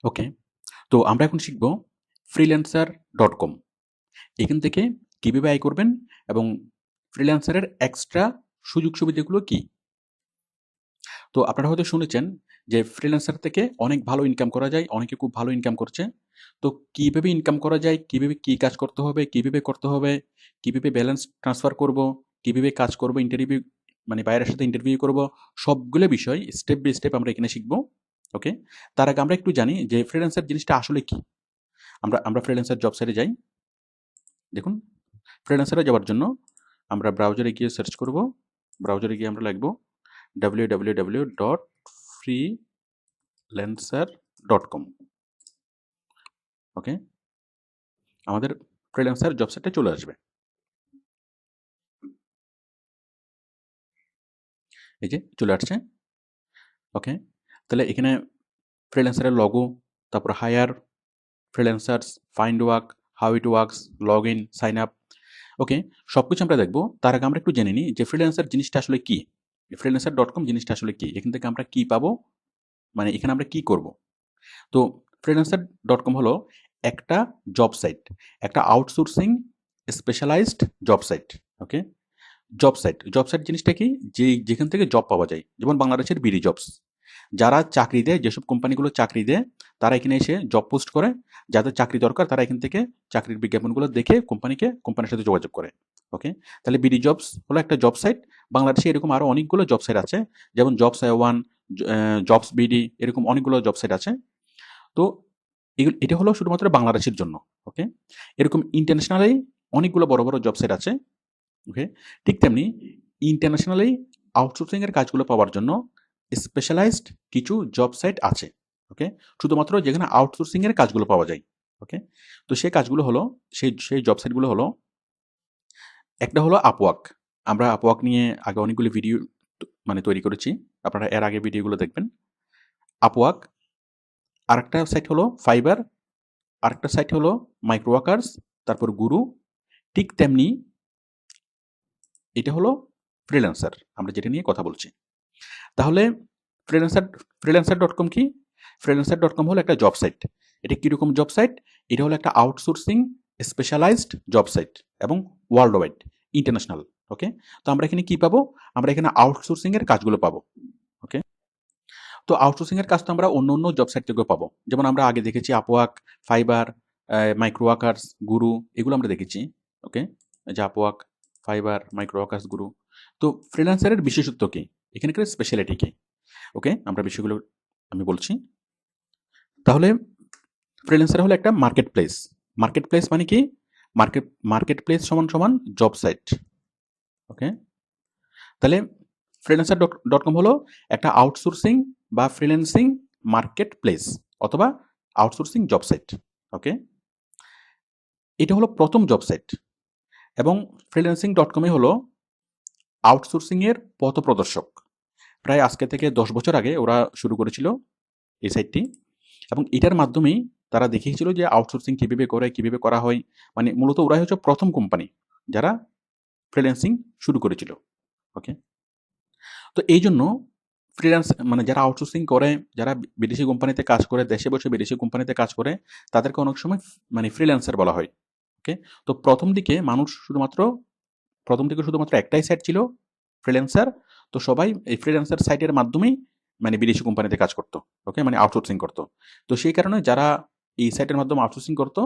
ওকে, তো আমরা এখন শিখব freelancer.com। এখান থেকে কিভাবে আয় করবেন এবং ফ্রিল্যান্সারের এক্সট্রা সুযোগ সুবিধাগুলো কি। তো আপনারা হয়তো শুনেছেন যে ফ্রিল্যান্সার থেকে অনেক ভালো ইনকাম করা যায়, অনেকে খুব ভালো ইনকাম করছে। তো কিভাবে ইনকাম করা যায়, কিভাবে কি কাজ করতে হবে, কিভাবে ব্যালেন্স ট্রান্সফার করব, কিভাবে কাজ করব, ইন্টারভিউ মানে বাইরের সাথে ইন্টারভিউ করব, সবগুলো বিষয় স্টেপ বাই স্টেপ আমরা এখানে শিখব। ওকে, তার আগে আমরা একটু জানি যে ফ্রিল্যান্সার জিনিসটা আসলে কি। আমরা ফ্রিল্যান্সার জব সাইটে যাই। দেখুন, ফ্রিল্যান্সারে যাওয়ার জন্য আমরা ব্রাউজারে গিয়ে সার্চ করব। ব্রাউজারে গিয়ে আমরা লিখব www.freelancer.com। ওকে, আমাদের ফ্রিল্যান্সার জব সাইটে চলে আসবে। এই যে চলে আসছে। ওকে, তাহলে এখানে ফ্রিল্যান্সারের লগো, তারপর hire, freelancers, find work, how it works, log in, sign up. Okay, সবকিছু আমরা দেখবো। তার আগে আমরা একটু জেনে নিই যে ফ্রিল্যান্সার জিনিসটা আসলে কি, freelancer.com জিনিসটা আসলে কি, এখান থেকে আমরা কি পাবো, মানে এখানে আমরা কি করব। তো freelancer.com হলো একটা জব সাইট, একটা আউটসোর্সিং স্পেশালাইজড জব সাইট। ওকে, জব সাইট জিনিসটা কি, যেখান থেকে জব পাওয়া যায়, যেমন বাংলাদেশের বিডি জবস। যারা চাকরি দেয়, যেসব কোম্পানিগুলো চাকরি দেয়, তারা এখানে এসে জব পোস্ট করে। যাদের চাকরি দরকার তারা এখান থেকে চাকরির বিজ্ঞাপনগুলো দেখে কোম্পানির সাথে যোগাযোগ করে। ওকে, তাহলে বিডি জবস হলো একটা জব সাইট। বাংলাদেশে এরকম আরো অনেকগুলো জব সাইট আছে, যেমন জবস ওয়ান, জবস বিডি, এরকম অনেকগুলো জব সাইট আছে। তো এটা হলো শুধুমাত্র বাংলাদেশের জন্য। ওকে, এরকম ইন্টারন্যাশনালি অনেকগুলো বড় বড় জব সাইট আছে। ওকে, ঠিক তেমনি ইন্টারন্যাশনালি আউটসোর্সিং এর কাজগুলো পাওয়ার জন্য স্পেশালাইজড কিছু জব সাইট আছে। ওকে, শুধুমাত্র যেখানে আউটসোর্সিং এর কাজগুলো পাওয়া যায়। ওকে, তো সেই কাজগুলো হলো, সেই জব সাইটগুলো হলো, একটা হলো আপওয়ার্ক। আমরা আপওয়ার্ক নিয়ে আগে অনেকগুলো ভিডিও মানে তৈরি করেছি, আপনারা এর আগে ভিডিওগুলো দেখবেন। আপওয়ার্ক, আরেকটা সাইট হলো ফাইবার, আরেকটা সাইট হলো মাইক্রো ওয়ার্কার্স, তারপর গুরু। ঠিক তেমনি এটা হলো ফ্রিল্যান্সার, আমরা যেটা নিয়ে কথা বলছি। তাহলে ফ্রিল্যান্সার ফ্রিল্যান্সার.com কি? ফ্রিল্যান্সার.com হলো একটা জব সাইট। এটা কিরকম জব সাইট? এটা হলো একটা আউটসোর্সিং স্পেশালাইজড জব সাইট এবং ওয়ার্ল্ড ওয়াইড, ইন্টারন্যাশনাল। ওকে, তো আমরা এখানে কি পাবো? আমরা এখানে আউটসোর্সিং এর কাজগুলো পাবো। ওকে, তো আউটসোর্সিং এর কাজ তো আমরা অন্য অন্য জব সাইট থেকেও পাবো। যেমন আমরা আগে দেখেছি আপওয়ার্ক, ফাইবার, মাইক্রো ওয়ার্কার্স, গুরু, এগুলো আমরা দেখেছি। ওকে, যে আপওয়ার্ক, ফাইবার, মাইক্রো ওয়ার্কার্স, গুরু। তো ফ্রিল্যান্সারের বিশেষত্ব কি, এখানকার স্পেশালিটি কি? ওকে, আমরা বিষয়গুলো আমি বলছি। তাহলে ফ্রিল্যান্সার হলো একটা মার্কেট প্লেস। মার্কেট প্লেস মানে কি? মার্কেট প্লেস সমান সমান জব সাইট। ওকে, তাহলে ফ্রিল্যান্সার.com হলো একটা আউটসোর্সিং বা ফ্রিল্যান্সিং মার্কেট প্লেস অথবা আউটসোর্সিং জব সাইট। ওকে, এটা হলো প্রথম জব সাইট এবং ফ্রিল্যান্সিং.com হলো আউটসোর্সিং এর পথপ্রদর্শক। প্রায় আজকে থেকে 10 বছর আগে ওরা শুরু করেছিল এই সাইটটি, এবং এটার মাধ্যমেই তারা দেখিয়েছিল যে আউটসোর্সিং কিভাবে করে, কিভাবে করা হয়। মানে মূলত ওরাই হচ্ছে প্রথম কোম্পানি যারা ফ্রিল্যান্সিং শুরু করেছিল। ওকে, তো এই জন্য ফ্রিল্যান্স মানে যারা আউটসোর্সিং করে, যারা বিদেশি কোম্পানিতে কাজ করে, দেশে বসে বিদেশি কোম্পানিতে কাজ করে, তাদেরকে অনেক সময় মানে ফ্রিল্যান্সার বলা হয়। ওকে, তো প্রথম দিকে শুধুমাত্র একটাই সাইট ছিল, ফ্রিল্যান্সার। তো সবাই এই ফ্রিল্যান্সার সাইটের মাধ্যমেই মানে বিদেশি কোম্পানিতে কাজ করতো। ওকে, মানে আউটসোর্সিং করতো। তো সেই কারণে যারা এই সাইটের মাধ্যমে আউটসোর্সিং করতো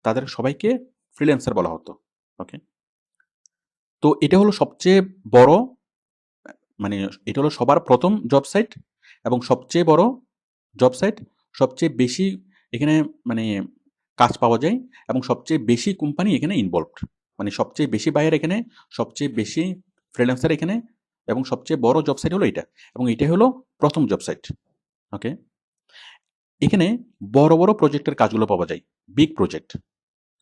তাদের সবাইকে ফ্রিল্যান্সার বলা হতো। ওকে, তো এটা হলো সবচেয়ে বড়, মানে এটা হলো সবার প্রথম জব সাইট এবং সবচেয়ে বড় জব সাইট। সবচেয়ে বেশি এখানে মানে কাজ পাওয়া যায় এবং সবচেয়ে বেশি কোম্পানি এখানে ইনভলভড। মানে সবচেয়ে বেশি বায়ার এখানে, সবচেয়ে বেশি ফ্রিল্যান্সার এখানে, এবং সবচেয়ে বড় জব সাইট হলো এটা, এবং এটা হলো প্রথম জব সাইট। ওকে, এখানে বড় বড় প্রজেক্টের কাজগুলো পাওয়া যায়, বিগ প্রজেক্ট।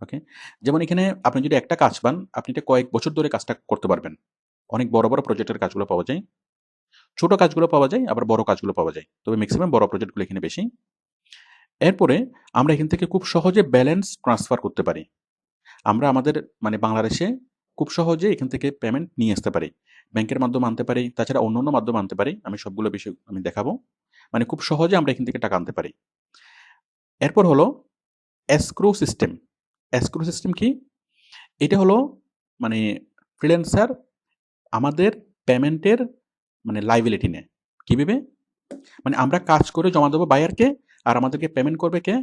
ওকে, যেমন এখানে আপনি যদি একটা কাজ পান, আপনি এটা কয়েক বছর ধরে কাজটা করতে পারবেন। অনেক বড় বড় প্রজেক্টের কাজগুলো পাওয়া যায়, ছোট কাজগুলো পাওয়া যায়, আবার বড় কাজগুলো পাওয়া যায়, তবে ম্যাক্সিমাম বড় প্রজেক্টগুলো এখানে বেশি। এরপরে আমরা এখান থেকে খুব সহজে ব্যালেন্স ট্রান্সফার করতে পারি। আমরা আমাদের মানে বাংলাদেশে খুব সহজে এখান থেকে পেমেন্ট নিয়ে আসতে পারি, ব্যাংকের মাধ্যমে আনতে পারি, তাছাড়া অন্য অন্য মাধ্যমে আনতে পারি। আমি সবগুলো বিষয় আমি দেখাবো। মানে খুব সহজে আমরা এখান থেকে টাকা আনতে পারি। এরপর হলো এসক্রো সিস্টেম। এসক্রো সিস্টেম কি? এটা হলো মানে ফ্রিল্যান্সার আমাদের পেমেন্টের মানে লাইবিলিটি নেয়। কীভাবে? মানে আমরা কাজ করে জমা দেবো বায়ারকে, আর আমাদেরকে পেমেন্ট করবে কে?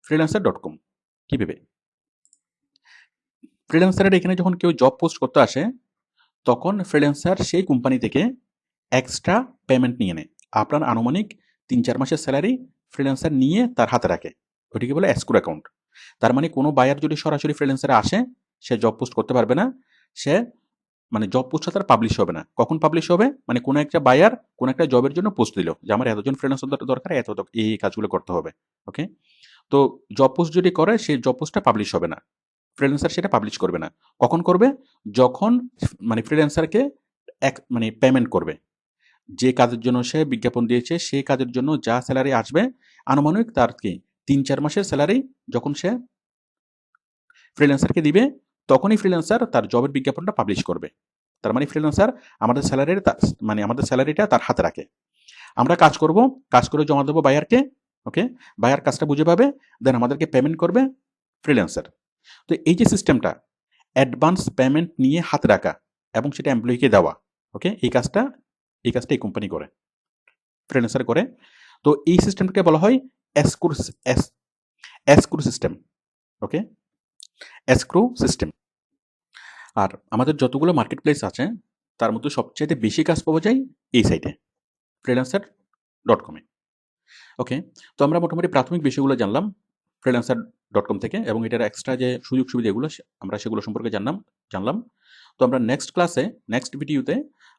freelancer.com। কীভাবে? ফ্রিল্যান্সারের এখানে যখন কেউ জব পোস্ট করতে আসে, তখন ফ্রিল্যান্সার সেই কোম্পানি থেকে এক্সট্রা পেমেন্ট নিয়ে নেয়। আপনার আনুমানিক ৩-৪ মাসের স্যালারি ফ্রিল্যান্সার নিয়ে তার হাতে রাখে। ওইটিকে বলে এসকোর অ্যাকাউন্ট। তার মানে কোনো বায়ার যদি সরাসরি ফ্রিল্যান্সারে আসে, সে জব পোস্ট করতে পারবে না। সে মানে জব পোস্টটা তার পাবলিশ হবে না। কখন পাবলিশ হবে? মানে কোনো একটা বায়ার কোনো একটা জবের জন্য পোস্ট দিল যে আমার এতজন ফ্রিল্যান্সার দরকার, এই কাজগুলো করতে হবে। ওকে? তো জব পোস্ট যদি করে, সেই জব পোস্টটা পাবলিশ হবে না। ফ্রিল্যান্সার সেটা পাবলিশ করবে না। কখন করবে? যখন মানে ফ্রিল্যান্সারকে মানে পেমেন্ট করবে। যে কাজের জন্য সে বিজ্ঞাপন দিয়েছে, সেই কাজের জন্য যা স্যালারি আসবে, আনুমানিক তার কি ৩-৪ মাসের স্যালারি যখন সে ফ্রিল্যান্সারকে দিবে, তখনই ফ্রিল্যান্সার তার জবের বিজ্ঞাপনটা পাবলিশ করবে। তার মানে ফ্রিল্যান্সার আমাদের আমাদের স্যালারিটা তার হাতে রাখে। আমরা কাজ করব, কাজ করে জমা দেবো বায়ারকে। ওকে? বায়ার কাজটা বুঝে পাবে, দেন আমাদেরকে পেমেন্ট করবে ফ্রিল্যান্সার। তো এই যে সিস্টেমটা, অ্যাডভান্স পেমেন্ট নিয়ে হাতে রাখা এবং সেটা এমপ্লয়িকে দেওয়া, ওকে? এই কাজটা এই কোম্পানি করে, ফ্রিল্যান্সার করে। তো এই সিস্টেমটাকে বলা হয় এসক্রু সিস্টেম। ওকে? এসক্রু সিস্টেম। আর আমাদের যতগুলো মার্কেট প্লেস আছে, তার মধ্যে সবচেয়ে বেশি কাজ পাওয়া যায় এই সাইটে, freelancer.com-এ। ওকে? তো আমরা মোটামুটি প্রাথমিক বিষয়গুলো জানলাম freelancer.com থেকে, এবং এটার এক্সট্রা যে সুযোগ সুবিধাগুলো আমরা সেগুলো সম্পর্কে জানলাম। তো আমরা নেক্সট ভিডিওতে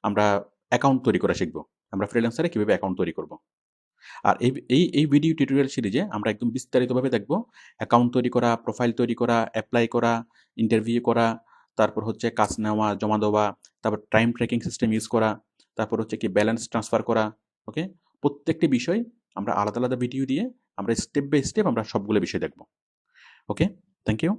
আমরা অ্যাকাউন্ট তৈরি করা শিখব। আমরা ফ্রিল্যান্সারে কীভাবে অ্যাকাউন্ট তৈরি করব। আর এই ভিডিও টিউটোরিয়াল সিরিজে আমরা একদম বিস্তারিতভাবে দেখব অ্যাকাউন্ট তৈরি করা, প্রোফাইল তৈরি করা, অ্যাপ্লাই করা, ইন্টারভিউ করা, তারপর হচ্ছে কাজ নেওয়া, জমা দেওয়া, তারপর টাইম ট্র্যাকিং সিস্টেম ইউজ করা, তারপর হচ্ছে কি ব্যালেন্স ট্রান্সফার করা। ওকে? প্রত্যেকটি বিষয় আমরা আলাদা ভিডিও দিয়ে আমরা স্টেপ বাই স্টেপ আমরা সবগুলো বিষয় দেখব। ওকে? Thank you.